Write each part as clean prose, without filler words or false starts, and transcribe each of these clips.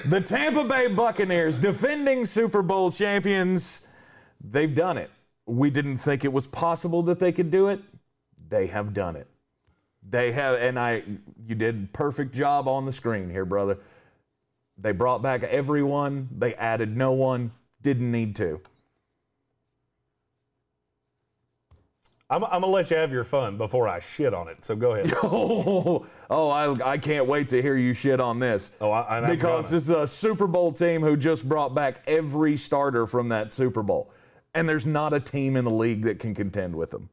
The Tampa Bay Buccaneers, defending Super Bowl champions, they've done it. We didn't think it was possible that they could do it. They have done it. They have, and you did a perfect job on the screen here, brother. They brought back everyone. They added no one. Didn't need to. I'm going to let you have your fun before I shit on it, so go ahead. I can't wait to hear you shit on this. Because this is a Super Bowl team who just brought back every starter from that Super Bowl. And there's not a team in the league that can contend with them.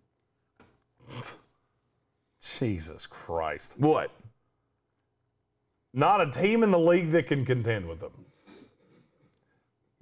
Jesus Christ. What? Not a team in the league that can contend with them.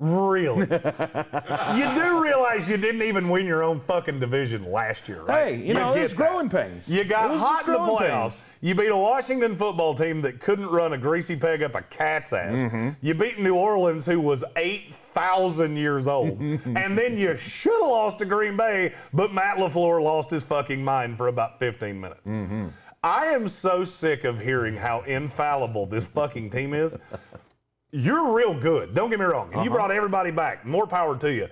Really? You do realize you didn't even win your own fucking division last year, right? Hey, it's growing pains. You got hot in the playoffs. You beat a Washington football team that couldn't run a greasy peg up a cat's ass. Mm-hmm. You beat New Orleans, who was 8,000 years old. And then you should have lost to Green Bay, but Matt LaFleur lost his fucking mind for about 15 minutes. Mm-hmm. I am so sick of hearing how infallible this fucking team is. You're real good. Don't get me wrong. And you brought everybody back. More power to you.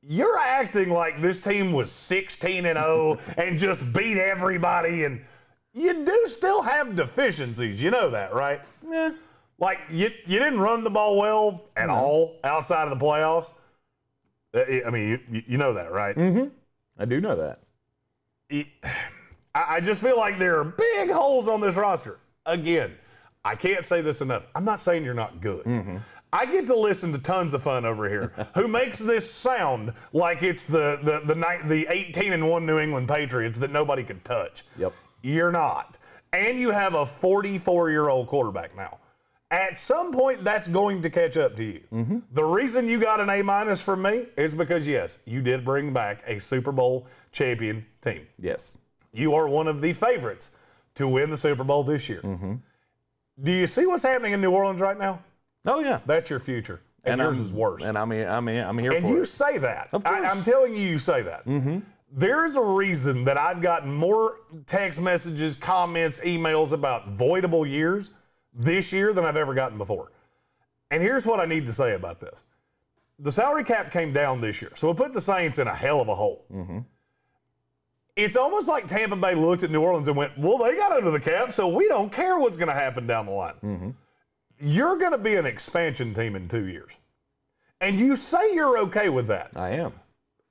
You're acting like this team was 16-0 and just beat everybody. And you do still have deficiencies. You know that, right? Yeah. Like, you didn't run the ball well at all outside of the playoffs. I mean, you know that, right? Mm-hmm. I do know that. I just feel like there are big holes on this roster. Again, I can't say this enough. I'm not saying you're not good. Mm-hmm. I get to listen to tons of fun over here who makes this sound like it's the 18-1 New England Patriots that nobody could touch. Yep. You're not. And you have a 44-year-old quarterback now. At some point, that's going to catch up to you. Mm-hmm. The reason you got an A- from me is because, yes, you did bring back a Super Bowl champion team. Yes. You are one of the favorites to win the Super Bowl this year. Mm-hmm. Do you see what's happening in New Orleans right now? Oh, yeah. That's your future. And yours is worse. And I'm here for it. And you say that. Of course. I'm telling you say that. Mm-hmm. There's a reason that I've gotten more text messages, comments, emails about voidable years this year than I've ever gotten before. And here's what I need to say about this. The salary cap came down this year, so it put the Saints in a hell of a hole. Mm-hmm. It's almost like Tampa Bay looked at New Orleans and went, well, they got under the cap, so we don't care what's going to happen down the line. Mm-hmm. You're going to be an expansion team in 2 years. And you say you're okay with that. I am.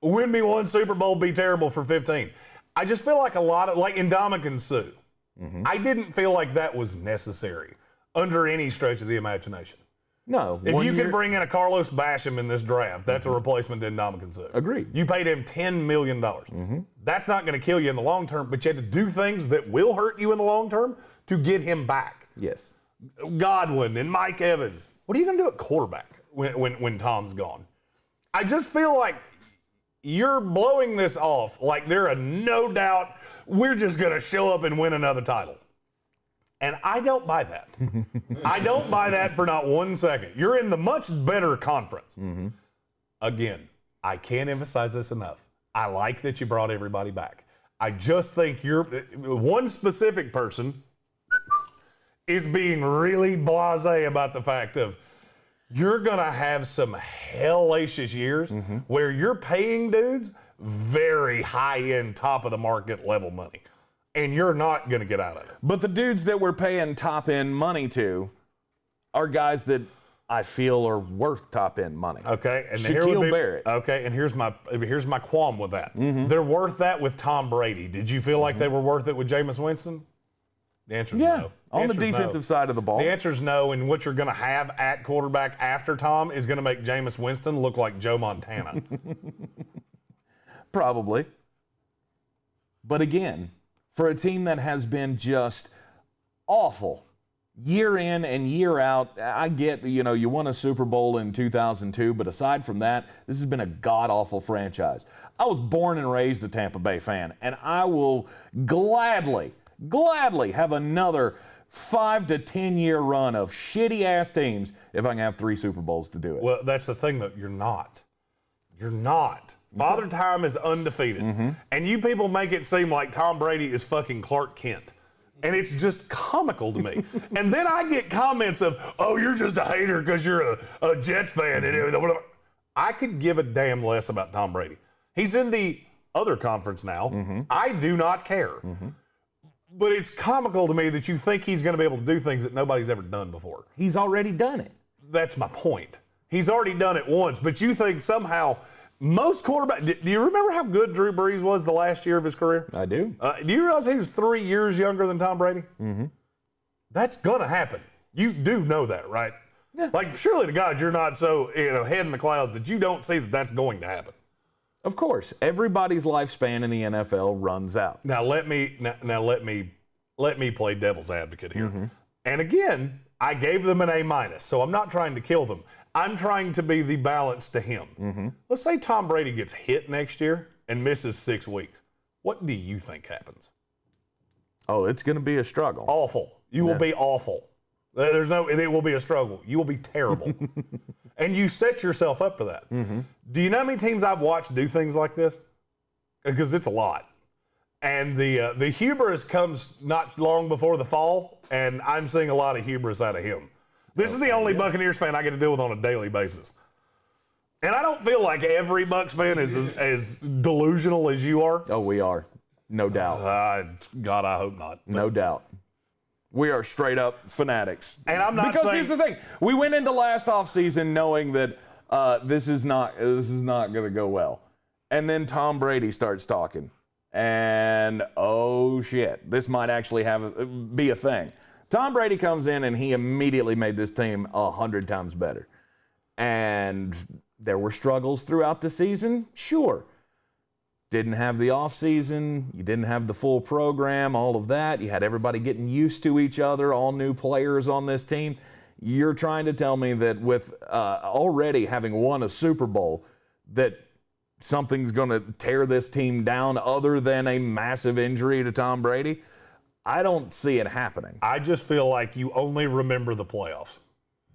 Win me one Super Bowl, be terrible for 15. I just feel like a lot of, like Ndamukong Suh, I didn't feel like that was necessary under any stretch of the imagination. No. If you can bring in a Carlos Basham in this draft, that's a replacement to Ndamukong Suh. Agreed. You paid him $10 million. Mm-hmm. That's not going to kill you in the long term, but you had to do things that will hurt you in the long term to get him back. Yes. Godwin and Mike Evans. What are you going to do at quarterback when Tom's gone? I just feel like you're blowing this off like they're a no doubt, we're just going to show up and win another title. And I don't buy that. I don't buy that for not 1 second. You're in the much better conference. Mm-hmm. Again, I can't emphasize this enough. I like that you brought everybody back. I just think you're one specific person is being really blasé about the fact of you're going to have some hellacious years where you're paying dudes very high-end, top-of-the-market level money. And you're not going to get out of it. But the dudes that we're paying top-end money to are guys that I feel are worth top-end money. Okay. And Shaq Barrett. Okay, and here's my qualm with that. Mm-hmm. They're worth that with Tom Brady. Did you feel like they were worth it with Jameis Winston? The answer is no. On the defensive side of the ball. The answer is no, and what you're going to have at quarterback after Tom is going to make Jameis Winston look like Joe Montana. Probably. But again, for a team that has been just awful year in and year out, I get, you won a Super Bowl in 2002, but aside from that, this has been a god-awful franchise. I was born and raised a Tampa Bay fan, and I will gladly have another 5 to 10 year run of shitty-ass teams if I can have 3 Super Bowls to do it. Well, that's the thing, though. You're not. You're not. Father Time is undefeated. Mm-hmm. And you people make it seem like Tom Brady is fucking Clark Kent. And it's just comical to me. And then I get comments of, oh, you're just a hater because you're a Jets fan. And whatever. I could give a damn less about Tom Brady. He's in the other conference now. I do not care. But it's comical to me that you think he's going to be able to do things that nobody's ever done before. He's already done it. That's my point. He's already done it once, but you think somehow most quarterbacks. Do you remember how good Drew Brees was the last year of his career? I do. Do you realize he was 3 years younger than Tom Brady? That's going to happen. You do know that, right? Yeah. Like, surely to God, you're not so head in the clouds that you don't see that that's going to happen. Of course, everybody's lifespan in the NFL runs out. Now let me play devil's advocate here. And again, I gave them an A-, so I'm not trying to kill them. I'm trying to be the balance to him. Let's say Tom Brady gets hit next year and misses 6 weeks. What do you think happens? Oh, it's going to be a struggle. Awful. You will be awful. It will be a struggle. You will be terrible. And you set yourself up for that. Do you know how many teams I've watched do things like this? Because it's a lot. And the hubris comes not long before the fall, and I'm seeing a lot of hubris out of him. This is the only Buccaneers fan I get to deal with on a daily basis. And I don't feel like every Bucs fan is as delusional as you are. Oh, we are. No doubt. God, I hope not. No doubt. We are straight up fanatics. And I'm not because saying, here's the thing. We went into last offseason knowing that this is not going to go well. And then Tom Brady starts talking. And, oh, shit, this might actually be a thing. Tom Brady comes in, and he immediately made this team 100 times better. And there were struggles throughout the season, sure. Didn't have the offseason. You didn't have the full program, all of that. You had everybody getting used to each other, all new players on this team. You're trying to tell me that with already having won a Super Bowl, that something's going to tear this team down other than a massive injury to Tom Brady? I don't see it happening. I just feel like you only remember the playoffs.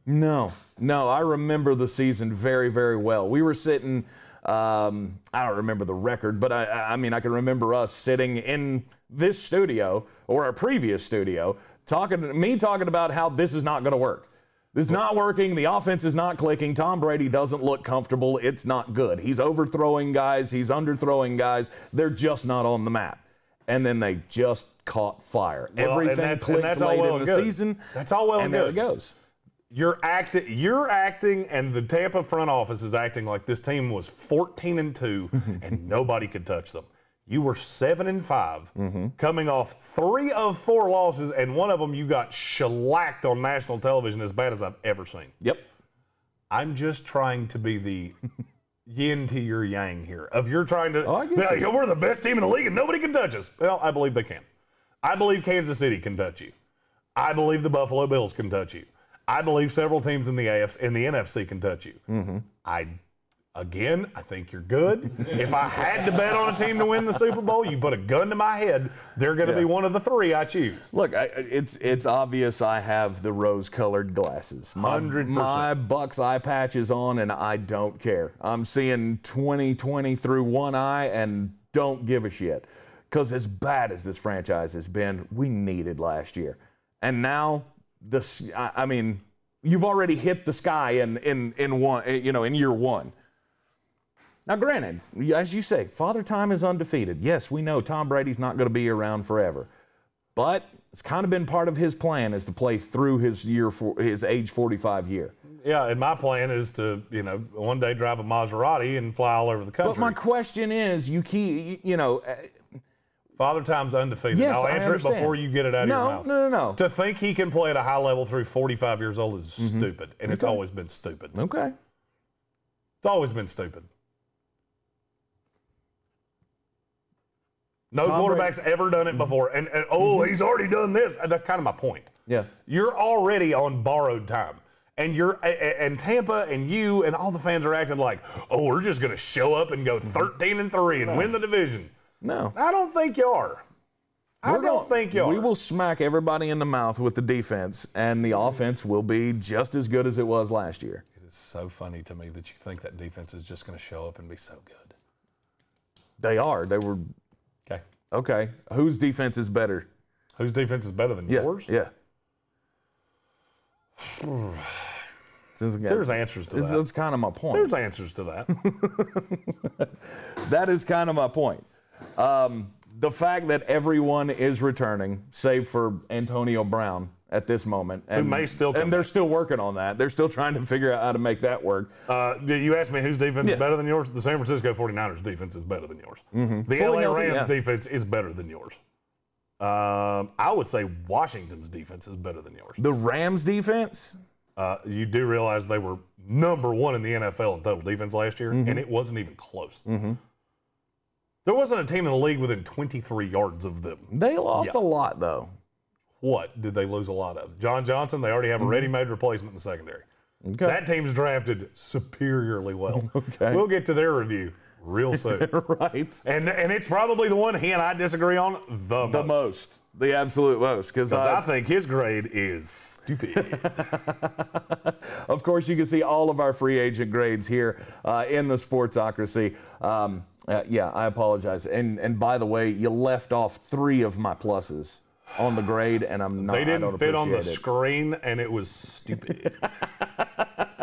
No, I remember the season very, very well. We were sitting, I don't remember the record, but I mean, I can remember us sitting in this studio or our previous studio talking about how this is not going to work. This is not working. The offense is not clicking. Tom Brady doesn't look comfortable. It's not good. He's overthrowing guys. He's underthrowing guys. They're just not on the map. And then they just caught fire. Well, everything clicked late in the season. That's all well and good. And there it goes. You're acting, and the Tampa front office is acting like this team was 14-2 and nobody could touch them. You were 7-5, coming off 3 of 4 losses, and one of them you got shellacked on national television as bad as I've ever seen. Yep. I'm just trying to be the yin to your yang here. Of you're trying to, we're the best team in the league and nobody can touch us. Well, I believe they can. I believe Kansas City can touch you. I believe the Buffalo Bills can touch you. I believe several teams in the NFC can touch you. I think you're good. If I had to bet on a team to win the Super Bowl, you put a gun to my head, they're going to be one of the 3 I choose. Look, it's obvious I have the rose-colored glasses. 100%. My Bucs eye patch is on, and I don't care. I'm seeing 2020 through one eye and don't give a shit. Because as bad as this franchise has been, we needed last year. And now, I mean, you've already hit the sky in year one. Now, granted, as you say, Father Time is undefeated. Yes, we know Tom Brady's not going to be around forever. But it's kind of been part of his plan is to play through his age 45 year. Yeah, and my plan is to, one day drive a Maserati and fly all over the country. But my question is, Father Time's undefeated. Yes, I'll answer it before you get it out of your mouth. No. To think he can play at a high level through 45 years old is stupid, and it's always been stupid. Okay. It's always been stupid. No quarterback's ever done it before. And he's already done this. That's kind of my point. Yeah. You're already on borrowed time. And and Tampa and you and all the fans are acting like, we're just going to show up and go 13-3 and win the division. No. I don't think you are. I don't think you are. We will smack everybody in the mouth with the defense, and the offense will be just as good as it was last year. It is so funny to me that you think that defense is just going to show up and be so good. They are. They were. Okay. Okay. Whose defense is better? Whose defense is better than Yeah, yours? yeah. There's answers to that. That's kind of my point. There's answers to that. That is kind of my point. The fact that everyone is returning, save for Antonio Brown at this moment. And, Who may still come and they're still working on that. They're still trying to figure out how to make that work. You asked me whose defense is better than yours? The San Francisco 49ers defense is better than yours. The Fully LA healthy, Rams defense is better than yours. I would say Washington's defense is better than yours. The Rams defense? You do realize they were number 1 in the NFL in total defense last year, and it wasn't even close. There wasn't a team in the league within 23 yards of them. They lost a lot, though. What did they lose a lot of? John Johnson, they already have a ready-made replacement in the secondary. Okay. That team's drafted superiorly well. Okay. We'll get to their review real soon. Right. And it's probably the one he and I disagree on the most. The absolute most. Because I think his grade is stupid. Of course, you can see all of our free agent grades here in the Sportsocracy. Yeah, I apologize. And by the way, you left off 3 of my pluses on the grade, and I'm not. They didn't fit on the it. screen, and it was stupid.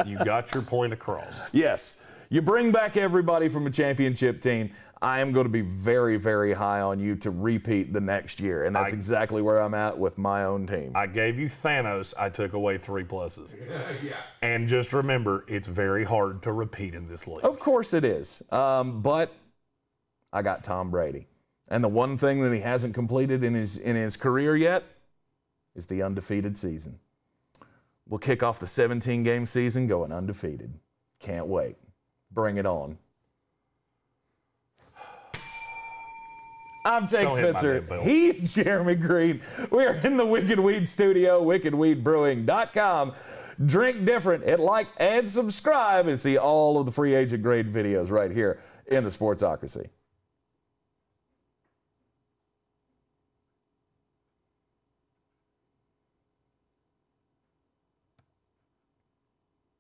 You got your point across. Yes. You bring back everybody from a championship team. I am going to be very, very high on you to repeat the next year, and that's exactly where I'm at with my own team. I gave you Thanos. I took away 3 pluses. Yeah. And just remember, it's very hard to repeat in this league. Of course it is. But I got Tom Brady. And the one thing that he hasn't completed in his career yet is the undefeated season. We'll kick off the 17-game season going undefeated. Can't wait. Bring it on. I'm Jake Spencer. He's Jeremy Greene. We're in the Wicked Weed studio, wickedweedbrewing.com. Drink different. Hit like and subscribe and see all of the free agent grade videos right here in the Sportsocracy.